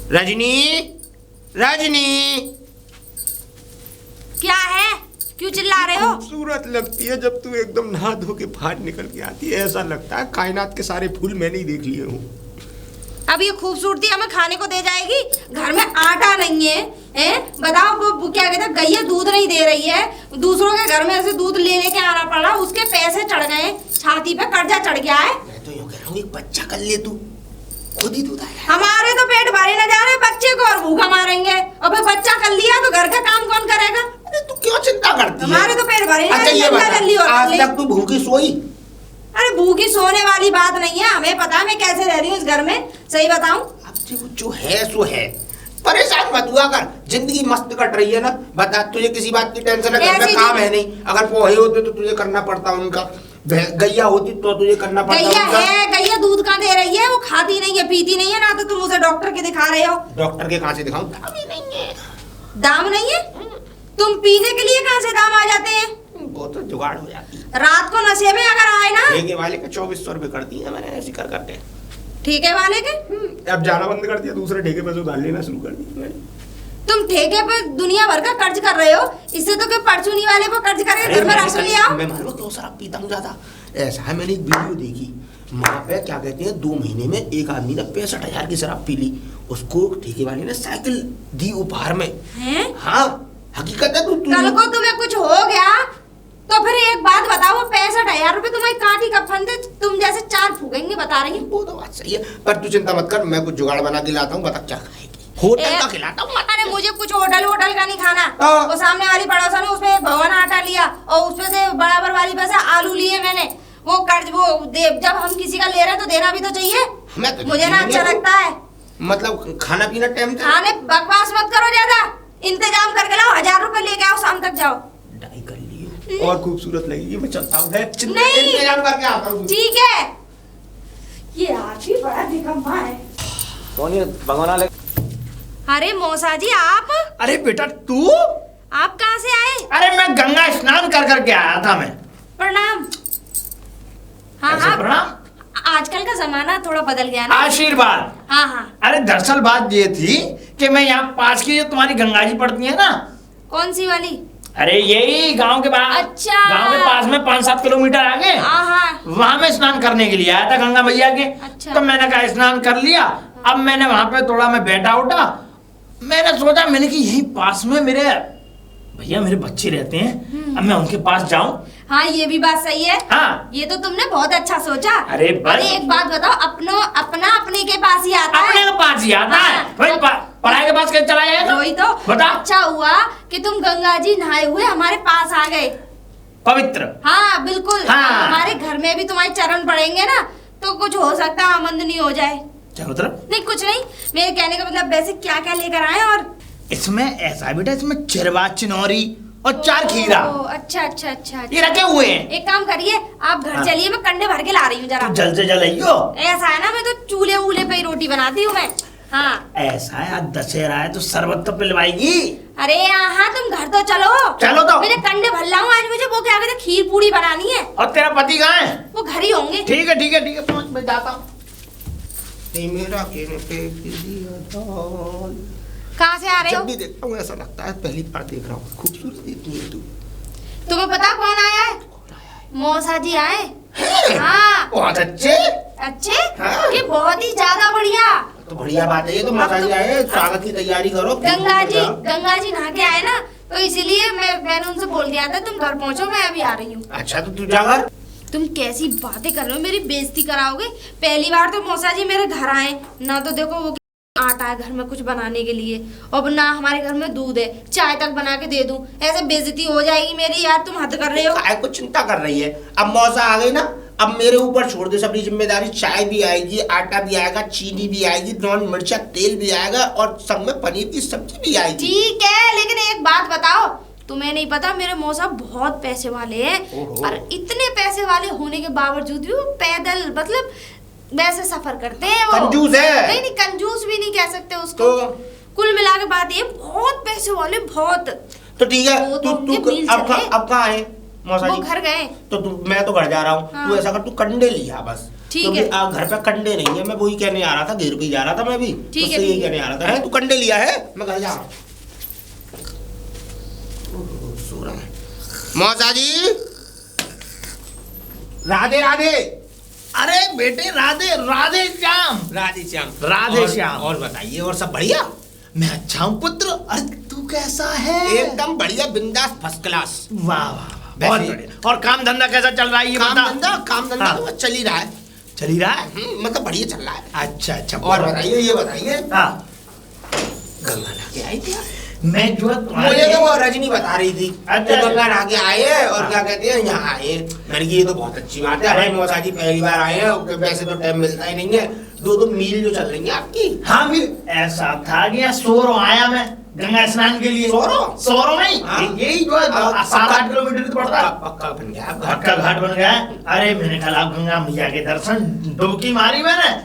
रजनी, रजनी, क्या है? क्यों चिल्ला रहे हो? खूबसूरत लगती है जब तू एकदम नहा धो के बाहर निकल के आती है। ऐसा लगता है कायनात के सारे फूल मैंने ही देख लिए हूँ। अब ये खूबसूरती हमें खाने को दे जाएगी? घर में आटा नहीं है, बताओ वो क्या कहते हैं, गैया दूध नहीं दे रही है, दूसरों के घर में ऐसे दूध ले लेके आना पड़ रहा, उसके पैसे चढ़ गए, छाती पे कर्जा चढ़ गया है। मैं तो यूँ कह रहा हूँ एक बच्चा कर ले तू, खुद ही दूध आएगा। हमारे तो पेट भरे न जा रहे, बच्चे को और भूखा मारेंगे। और फिर बच्चा कर लिया तो घर का काम कौन करेगा? अरे तू क्यों चिंता करती है? हमारे तो पेट भरे। अच्छा ये बता, आज तक तू भूखी सोई? अरे भूखी सोने वाली बात नहीं है, हमें पता है मैं कैसे रह रही हूँ इस घर में। सही बताऊं? अब जो है सो है, परेशान मत हुआ कर, जिंदगी मस्त कट रही है ना। बता, तुझे किसी बात की टेंशन है? घर में काम है नहीं, अगर पोहे होते तो तुझे करना पड़ता उनका, गैया होती तो तुझे करना पड़ता गैया उनका। है, गैया दूध कहाँ दे रही है? वो खाती नहीं है, पीती नहीं है ना, तो तुम उसे डॉक्टर के दिखा रहे हो। डॉक्टर के कहाँ से दिखाऊं? दाम ही नहीं है। दाम नहीं है? तुम पीने के लिए कहाँ से दाम आ जाते हैं? वो तो जुगाड़ हो जाती है। रात को नशे में अगर आए ना, ठेके वाले का 2400 रुपए कर दिए मैंने ऐसे कर करके। ठेके वाले के अब जाना बंद कर दिया, दूसरे ठेके पे से उधार लेना शुरू कर दिया मैंने। तुम ठेके पे दुनिया भर का कर्ज कर रहे हो, इससे तो कि परचूनी वाले को कर्ज करके घर में राशन ले आओ। मैं मालूम क्यों शराब पीता हूँ ज्यादा? ऐसा है, मैंने एक वीडियो देखी, वहाँ पे क्या कहते हैं 2 महीने में एक आदमी ने 65,000 की शराब पी ली, उसको ठेके वाले ने साइकिल दी उपहार में। हाँ हकीकत है। कल को तुम्हें कुछ हो गया तो फिर एक बात बताओ, 65,000 रुपए तुम्हारी काटी का फंद, तुम जैसे 4 फूकेंगे, बता रही हूँ। वो तो बात सही है, पर तू चिंता मत कर, मैं कुछ जुगाड़ बना के लाता हूँ। बता क्या खाएगी? होटल का खिलाता हूँ। अरे मुझे कुछ होटल का नहीं खाना। वो सामने वाली पड़ोसन है, उसमें एक भवन आटा लिया और उसमें से बराबर वाली पे से आलू लिए मैंने। वो कर्ज वो जब हम किसी का ले रहे हैं तो देना भी तो चाहिए। तो मुझे ना अच्छा लगता है। मतलब खाना पीना टाइम खाने बकवास मत करो ज्यादा, इंतजाम करके लाओ, 1000 रुपए लेके आओ, शाम तक जाओ। डाई कर लियो और खूबसूरत लगेगी। मैं चलता हूँ, नहीं इंतजाम करके आता हूँ। ठीक है। ये आदमी बड़ा निकम्मा है। कौन ये भगवाना ले? अरे मौसा जी आप? अरे बेटा तू? आप कहाँ से आए? अरे मैं गंगा स्नान कर करके आया था मैं। प्रणाम। हाँ हाँ प्रणाम। आजकल का जमाना थोड़ा बदल गया ना। आशीर्वाद। हाँ हाँ। अरे दरअसल बात ये थी कि मैं यहाँ पास की जो तुम्हारी गंगा जी पड़ती है ना। कौन सी वाली? अरे यही गांव के पास। अच्छा। गांव के पास में 5-7 किलोमीटर आगे। हाँ। वहाँ में स्नान करने के लिए आया था गंगा मैया के। अच्छा। तो मैंने कहा स्नान कर लिया। अब मैंने वहाँ पे थोड़ा मैं बैठा उठा, मैंने सोचा मैंने कि यही पास में मेरे भैया मेरे बच्चे रहते हैं, अब मैं उनके पास जाऊं। हाँ ये भी बात सही है। हाँ ये तो तुमने बहुत अच्छा सोचा। अरे बस एक बात बताओ, अपना अपने के पास ही आता है। अपने के पास ही आता है भाई, पढ़ाई के पास कैसे चला जाएगा? वही तो बता। अच्छा हुआ कि तुम गंगा जी नहाए हुए हमारे पास आ गए, पवित्र। हाँ बिल्कुल। हाँ। हमारे घर में भी तुम्हारे चरण पड़ेंगे ना, तो कुछ हो सकता है आमंत्रण हो जाए। क्या मतलब? नहीं कुछ नहीं, मेरे कहने का मतलब वैसे क्या क्या लेकर आए? और इसमें ऐसा बेटा, इसमें चिरवा चिनौरी और 4 खीरा। अच्छा अच्छा अच्छा। ये रखे हुए हैं। एक काम करिए, आप घर चलिए, मैं कंडे भर के ला रही हूँ जरा। जल्द से जल्द आइयो। ऐसा है ना, मैं तो चूल्हे वूल्हे पे ही रोटी बनाती हूँ मैं। हाँ ऐसा है, आज दशहरा है तो शरबत तो पिलवाएगी। अरे हाँ तुम घर तो चलो। चलो तो। मेरे कंडे भर लाऊं आज, मुझे वो क्या कहते हैं, खीर पूरी बनानी है। और तेरा पति कहाँ है? वो घर ही होंगे। ठीक है ठीक है ठीक है, पहुँच मैं जाता हूँ। मेरा कहाँ से आ रहे हो? जब भी देखता हूँ ऐसा लगता है पहली बार देख रहा हूँ। खूबसूरत इतनी है तू। तुम्हें पता कौन आया है? मौसा जी आए। हाँ बहुत अच्छे। अच्छे? हाँ। ये बहुत ही ज्यादा बढ़िया। तो बढ़िया बात है, ये तो मौसा जी आए, स्वागत की तैयारी करो। गंगा जी नहा के आए ना, तो इसीलिए मैंने उनसे बोल दिया था तुम घर पहुँचो, मैं अभी आ रही हूँ। अच्छा तो तू जा घर। तुम कैसी बातें कर रहे हो, मेरी बेइज्जती कराओगे। पहली बार तो मौसा जी मेरे घर आए ना, तो देखो वो आटा है घर में कुछ बनाने के लिए, और ना हमारे घर में दूध है, चाय तक बना के दे दूं, ऐसे बेइज्जती हो जाएगी मेरी। यार तुम हद कर रहे हो। काय को चिंता कर रही है? अब मौसा आ गई ना, अब मेरे ऊपर छोड़ दे सारी जिम्मेदारी। चाय भी आएगी, आटा भी आएगा, चीनी भी आएगी, नॉन मिर्चा तेल भी आएगा, और सब में पनीर की सब्जी भी आएगी। ठीक है, लेकिन एक बात बताओ, तुम्हें नहीं पता मेरे मौसा बहुत पैसे वाले हैं, और इतने पैसे वाले होने के बावजूद भी वो पैदल मतलब वैसे सफर करते हैं। वो कंजूस है। नहीं कंजूस भी नहीं कह सकते उसको। तो कुल मिला के बात ये, बहुत पैसे वाले, बहुत। तो ठीक है, वो तू तो उनके मील अब कहाँ है मौसा वो जी? घर गए। तो मैं तो घर जा रहा हूँ। हाँ। तू ऐसा कर, तू कंडे लिया बस, ठीक है। घर पे कंडे नहीं है, मैं वही कहने आ रहा था, घेर पे जा रहा था मैं भी, ठीक है, यही कहने आ रहा था। है तू कंडे लिया है? मैं घर जा रहा हूँ। सो रहा है मौसा जी। राधे राधे। अरे बेटे राधे राधे श्याम। राधे श्याम। राधे श्याम। और बताइए, और सब बढ़िया? मैं अच्छा हूँ पुत्र। अरे तू कैसा है? एकदम बढ़िया, बिंदास, फर्स्ट क्लास। वाह वाह बहुत बढ़िया। और काम धंधा कैसा चल रहा है ये बता। काम धंधा तो चल ही रहा है। चल ही रहा है? मतलब बढ़िया चल रहा है। अच्छा अच्छा। और बताइए, ये बताइए, हाँ गंगा नहा के आई थी? मैं जो मुझे तो वो रजनी बता रही थी। अच्छा, तो गंगा नहा के आए और क्या कहते हैं यहाँ आए। मैंने कहा ये तो बहुत अच्छी बात है। अरे मौसा जी पहली बार आए हैं, वैसे तो टाइम मिलता ही नहीं है। दो मील जो चल रही है आपकी। हाँ मिल ऐसा था कि सोरो आया मैं गंगा स्नान के लिए। सोरो नहीं, यही जो 7-8 किलोमीटर पड़ता है। पक्का बन गया, पक्का घाट बन गया। अरे मैंने कल आप गंगा मैया के दर्शन, डुबकी मारी मैंने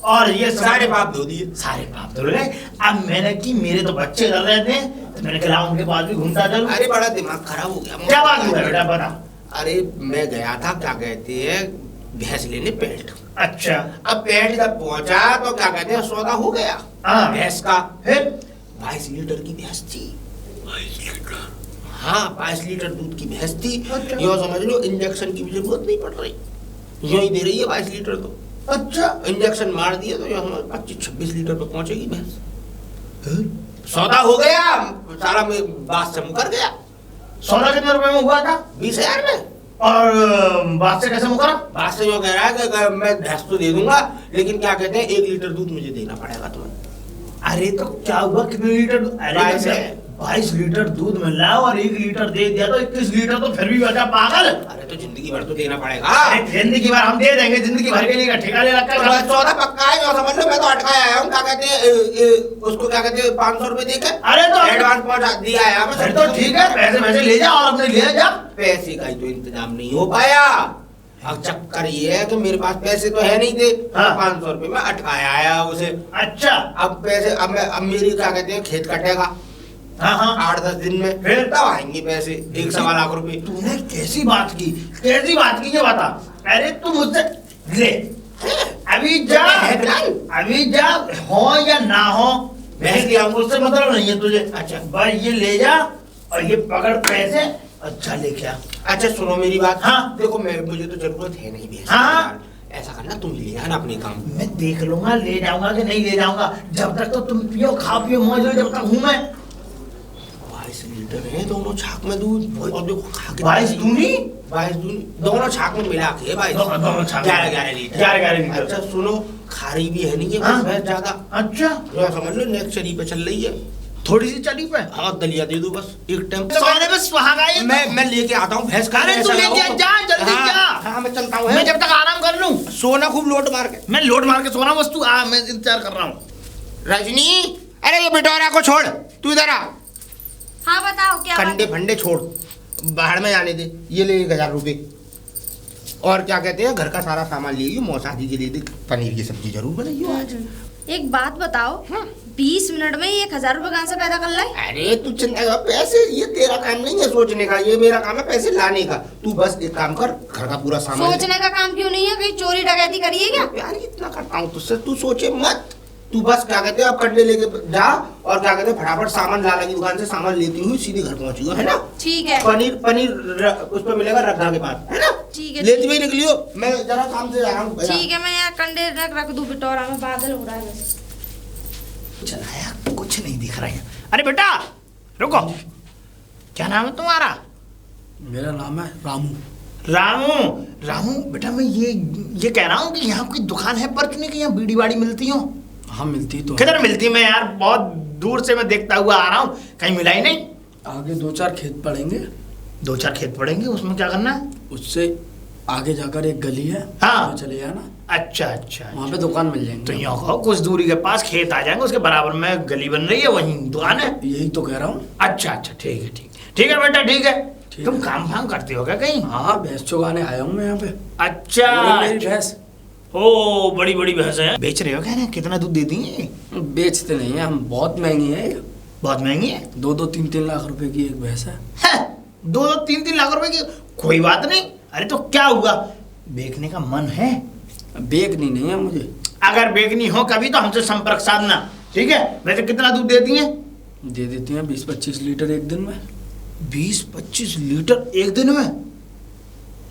और ये सारे पाप धो दिए। सारे पाप धुल गए। अब मैंने की मेरे तो बच्चे कर रहे थे तो मैंने कहा उनके पास भी घूमता चल। अरे बड़ा दिमाग खराब हो गया। क्या बात हुआ बेटा बता। अरे मैं गया था, क्या कहते हैं, भैंस लेने पेट। अच्छा। अब पेट जब पहुंचा तो क्या कहते हैं, सौदा हो गया भैंस का। फिर 22 लीटर की भैंस थी। 22 लीटर? हाँ 22 लीटर दूध की भैंस थी। यो समझ लो इंजेक्शन की भी जरूरत नहीं पड़ रही, यो ही दे रही है 22 लीटर तो। अच्छा। इंजेक्शन मार दिया तो यो 25-26 लीटर पे पहुंचेगी भैंस। सौदा हो गया सारा, बात से मुकर गया। सौदा कितने रुपए में हुआ था? 20,000 में। और बात से कैसे मुकरा? बात से यो कह रहा है कि मैं भैंस तो दे दूंगा, लेकिन क्या कहते हैं 1 लीटर दूध मुझे देना पड़ेगा तुम्हें। अरे तो क्या हुआ, कितने लीटर? अरे 22 लीटर दूध मिल रहा है और 1 लीटर दे दिया तो 21 लीटर तो फिर भी बचा पागल। अरे तो जिंदगी भर तो देना पड़ेगा। अरे जिंदगी भर हम दे देंगे, जिंदगी भर के लिए ठेका ले रखा है। सौदा पक्का है, जो समझ लो। मैं तो अटकाया आया हूँ, क्या कहते हैं उसको, क्या कहते हैं 500 रुपए देकर। अरे तो एडवांस पहुंचा दिया है। फिर तो ठीक है, पैसे ले जा और अपने ले जा। पैसे का ही तो इंतजाम नहीं हो पाया। अब चक्कर ये है कि मेरे पास पैसे तो है नहीं थे। 500 रुपए में अटकाया आया उसे। अच्छा। अब पैसे, अब मेरी क्या कहते हैं खेत कटेगा। हाँ 8-10 दिन में, फिर तब आएंगे पैसे 1-1.25 लाख रुपए। तूने कैसी बात की ये बता। अरे तू मुझसे ले, अभी जा हो या ना हो भैंस लिया, मुझसे मतलब नहीं है तुझे। अच्छा भाई ये ले जा और ये पकड़ पैसे। अच्छा लेके आ। अच्छा सुनो मेरी बात। हाँ देखो मुझे तो जरूरत है नहीं भैंस। हाँ ऐसा करना, तुम ले आना अपने काम। मैं देख लूंगा ले जाऊंगा कि नहीं ले जाऊंगा। जब तक तो तुम पियो, खा पियो, मौज लो, जब तक हूं मैं। 22 लीटर है दोनों छाक में दूध। और देखो खा के 22 दूनी दोनों छाक में मिला के 11 लीटर। अच्छा सुनो, खारी भी है नहीं है भैंस ज्यादा। अच्छा समझ लो नेक्स्ट चरी पे चल रही है, थोड़ी सी चली पे। हाँ दलिया दे दो बस एक टाइम। सोने में सुहागा ये। मैं लेके आता हूँ भैंस का। अरे तू लेके जा जल्दी जा। हाँ मैं चलता हूँ। मैं जब तक आराम कर लूं। सोना खूब लोट मार के। मैं लोट मार के सोना, बस तू आ, मैं इंतजार कर रहा हूँ। रजनी, अरे ये बिटोरा को छोड़, तू इधर आ। हाँ बताओ क्या कंडे फंडे छोड़, बाहर में जाने दे। ये ले 1,000 रुपए। और क्या कहते हैं घर का सारा सामान ले लियो, मौसा जी के लिए दे, पनीर की सब्जी जरूर बनाइयो आज। एक बात बताओ, 20 मिनट में 1,000 रुपए कहाँ से पैदा कर लाए? अरे तू चिंता कर, पैसे ये तेरा काम नहीं है सोचने का, ये मेरा काम है पैसे लाने का। तू बस एक काम कर, घर का पूरा सामान। सोचने का काम क्यों नहीं है? कहीं चोरी डकैती करिए क्या? यार इतना करता हूँ तुझसे, तू सोचे मत। तू बस क्या कहते हैं अब कंडे लेके जा और क्या कहते हैं फटाफट सामान लाला की दुकान से सामान लेती हुई सीधे घर पहुंची, है ना? ठीक है। पनीर उस पर मिलेगा रखा के पास, है ना? ठीक है। लेती हुई निकलियो, मैं जरा काम से जा रहा हूँ। ठीक है, मैं यहाँ कंडे रख दूं बिटोरा में, बादल हो रहा है बस। चलाया कुछ नहीं दिख रहा है। अरे बेटा रुको, क्या नाम है तुम्हारा? मेरा नाम है रामू। रामू बेटा, मैं ये कह रहा हूँ कि यहाँ कोई दुकान है पर क्यों नहीं कि यहाँ बीड़ी बाड़ी मिलती हो? हाँ मिलती तो। किधर मिलती? मैं यार बहुत दूर से मैं देखता हुआ आ रहा हूँ, कहीं मिला ही नहीं। आगे 2-4 खेत पड़ेंगे। 2-4 खेत पड़ेंगे, उसमें क्या करना है? उससे आगे जाकर एक गली है, हाँ तो चले जाना। अच्छा वहाँ पे दुकान मिल जाएंगे। तो यहाँ कहो कुछ दूरी के पास खेत आ जाएंगे, उसके बराबर में गली बन रही है, वहीं दुकान है। यही तो कह रहा हूँ। अच्छा ठीक है बेटा, ठीक है। तुम काम फाम करते हो क्या कहीं? हाँ भैंस चुगाने आया हूँ मैं यहाँ पे। अच्छा मेरी भैंस। ओ बड़ी भैंस है। बेच रहे हो क्या? कितना दूध देती है? बेचते नहीं है हम, बहुत महंगी है। बहुत महंगी है? 2-3 लाख रुपए की एक भैंस है। 2-3 लाख रुपए की? कोई बात नहीं। अरे तो क्या हुआ, बेचने का मन है बेचनी नहीं है मुझे। अगर बेचनी हो कभी तो हमसे संपर्क साधना, ठीक है। वैसे कितना दूध देती हैं? दे देती हैं 20-25 लीटर एक दिन में। 20-25 लीटर एक दिन में?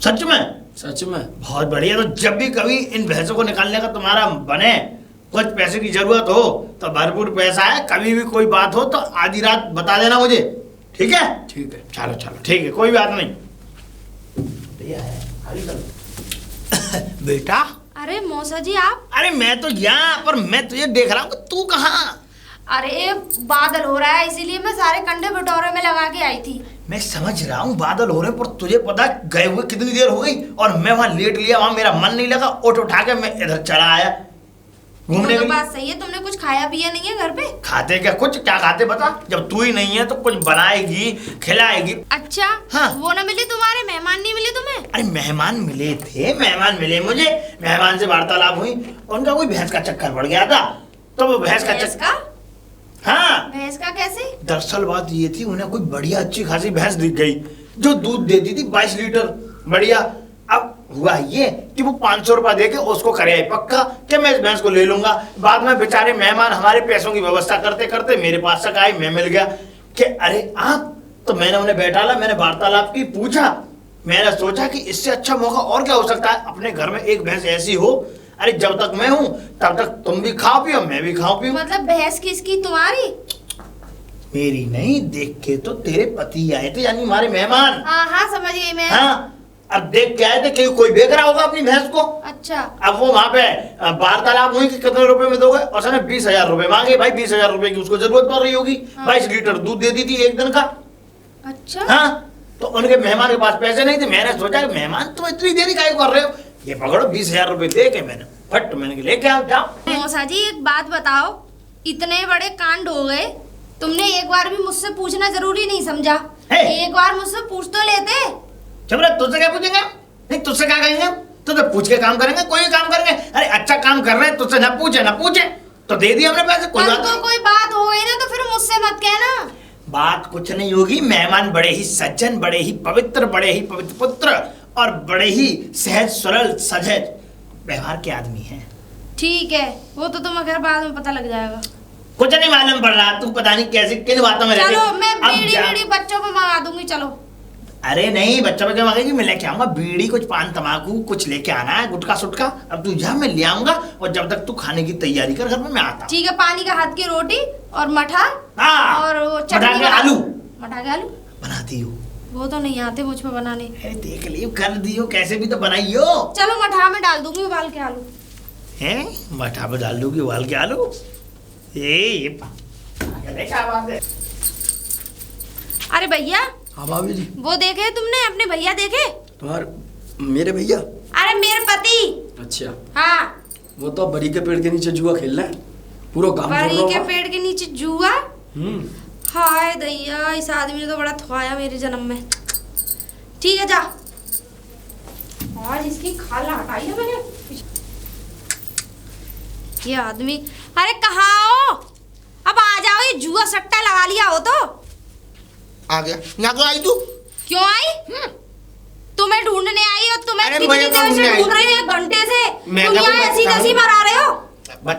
सच में? सच में। बहुत बढ़िया। तो जब भी कभी इन भैंसों को निकालने का तुम्हारा बने, कुछ पैसे की जरूरत हो तो भरपूर पैसा है, कभी भी कोई बात हो तो आधी रात बता देना मुझे, ठीक है? ठीक है। चलो चलो ठीक है, कोई बात नहीं। बेटा। अरे मौसा जी आप? अरे मैं तो यहाँ, पर मैं तुझे देख रहा हूँ, तू कहाँ? अरे बादल हो रहा है इसीलिए मैं सारे कंडे बटोरे में लगा के आई थी। मैं समझ रहा हूँ बादल हो रहे हैं, पर तुझे पता है गए हुए कितनी देर हो गई और मैं वहां लेट लिया, वहां मेरा मन नहीं लगा, ऑटो उठा के मैं इधर चला आया घूमने तो के लिए। बात सही है, तुमने कुछ खाया पिया नहीं है घर पे? खाते क्या, कुछ क्या खाते बता, जब तू ही नहीं है तो कुछ बनाएगी खिलाएगी। अच्छा हाँ। वो ना मिले तुम्हारे मेहमान नहीं मिले तुम्हें? अरे मेहमान मिले थे, मेहमान मिले मुझे, मेहमान से वार्तालाप हुई, उनका कोई भैंस का चक्कर पड़ गया था, तो वो भैंस का चक्कर। हाँ, भैंस का कैसे? दरअसल बात ये थी, उन्हें कोई बढ़िया अच्छी खासी भैंस दिख गई जो दूध देती थी 22 लीटर बढ़िया। अब हुआ ये कि वो 500 रुपया दे के उसको करे पक्का कि मैं इस भैंस को ले लूंगा। बाद में बेचारे मेहमान हमारे पैसों की व्यवस्था करते करते मेरे पास तक आए, मैं मिल गया कि अरे आप, तो मैंने उन्हें बैठाला, मैंने वार्तालाप की, पूछा, मैंने सोचा कि इससे अच्छा मौका और क्या हो सकता है, अपने घर में एक भैंस ऐसी हो, अरे जब तक मैं हूं तब तक तुम भी खाओ पियो, मैं भी खाओ पियो। मतलब भैंस किसकी, तुम्हारी? मेरी नहीं, देख के तो तेरे पति आए थे, यानी हमारे मेहमान। हाँ समझ गई मैं। हाँ, अब देख के आए थे कि कोई बेच रहा होगा अपनी भैंस को। अच्छा। अब वो वहां पे वार्तालाप हुई कि कितने रुपए में दोगे, और उसने 20,000 रुपए मांगे। भाई 20,000 रुपए की उसको जरूरत पड़ रही होगी। हाँ। 22 लीटर दूध देती थी एक दिन का। अच्छा। हाँ, तो उनके मेहमान के पास पैसे नहीं थे, मैंने सोचा कि मेहमान तुम इतनी देरी काहे कर रहे हो, ये पकड़ो 20,000 रुपए दे के मैंने फट मैंने लेके आओ, जाओ। मौसा जी एक बात बताओ, इतने बड़े कांड हो गए, तुमने एक बार भी मुझसे पूछना जरूरी नहीं समझा? एक बार मुझसे पूछ तो लेते। चुप रह, तुझसे क्या पूछेंगे? नहीं, तुझसे क्या कहेंगे हम? तुझसे पूछ के काम करेंगे, कोई काम करेंगे। अरे अच्छा काम कर रहे हैं, तुझसे ना पूछे तो दे दिए हमने पैसे, कोई बात नहीं। कोई बात हो गई ना तो फिर मुझसे मत कहना। बात कुछ नहीं होगी, मेहमान बड़े ही सज्जन, बड़े ही पवित्र पुत्र और बड़े ही सहज सरल सजज व्यवहार के आदमी हैं। ठीक है, वो तो तुम्हें खैर बाद में पता लग जाएगा। कुछ नहीं मालूम पड़ रहा, तू पता नहीं कैसे किन बातों में रहती। चलो मैं बीड़ी बच्चों को मंगा दूंगी, चलो। अरे नहीं, बच्चों में क्या मांगेगी, मैं लेके आऊंगा बीड़ी, कुछ पान तमाकू कुछ लेके आना है, गुटखा सुटका। अब तू जा, मैं ले आऊंगा, और जब तक तू खाने की तैयारी कर घर में, मैं आता। ठीक है, पानी का हाथ की रोटी और मठा। हाँ, और वो मठा के आलू। मठा के आलू बनाती हो? वो तो नहीं आते मुझ पे बनाने। देख लियो, कर दियो, कैसे भी तो बनाइयो। चलो मठा में डाल दूंगी उबाल के आलू। हैं, मठा में डाल दूंगी उबाल के आलू? ये क्या बात है? अरे भैया। हाँ भाभी जी। वो देखे तुमने अपने भैया देखे? तुम्हारे मेरे भैया? अरे मेरे पति। अच्छा। हाँ, वो तो बड़ी के पेड़ के नीचे जुआ खेल रहे हैं, पूरा गांव बड़ी के पेड़ के नीचे जुआ। हम्म। हाय दैया, इस आदमी ने तो बड़ा थवाया मेरे जन्म में। ठीक है जा, आज इसकी खाल हटाई है मैंने। ये आदमी, अरे कहाँ हो? अब आ जाओ, ये जुआ सट्टा लगा लिया हो तो। आ गया, यहाँ क्यों आई तू? क्यों आई? तुम्हें ढूंढने आई, और तुम्हें अरे कितनी मैं देर से ढूंढ रही हूँ, 1 घंटे से। मैं तुम क्या यहाँ ऐसी बताऊं? तैसी मरा रहे हो।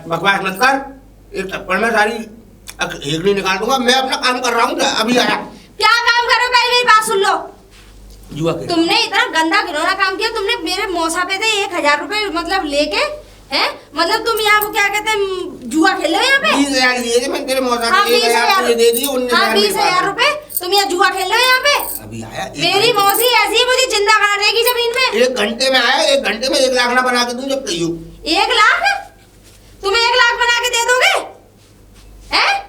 बकवास मत कर, एक थप्पड़ में सारी हेगड़ी निकाल दूंगा। मैं अपना काम कर रहा हूँ, अभी आया। क्या काम कर रहे हो, पहले मेरी बात सुन लो। जुआ खेल। तुमने इतना गंदा घिनौना काम किया, तुमने मेरे मौसा पे से 1,000 रुपए मतलब लेके, हैं? मतलब तुम यहाँ वो क्या कहते हैं, जुआ खेल रहे हो यहाँ पे? 20,000 लिए थे मैं तेरे मौसा हाँ, को, 1,000 तुझे दे दिए, 19,000 हाँ, 20,000 रुपए तुम यहाँ जुआ खेल रहे हो यहाँ पे? अभी आया। मेरी मौसी ऐसी है, मुझे जिंदा करा देगी जमीन में। 1 घंटे में आया, 1 घंटे में 1 लाख ना बना के दूं जब कहियो। 1 लाख? तुम्हें 1 लाख बना के दे दोगे? हैं?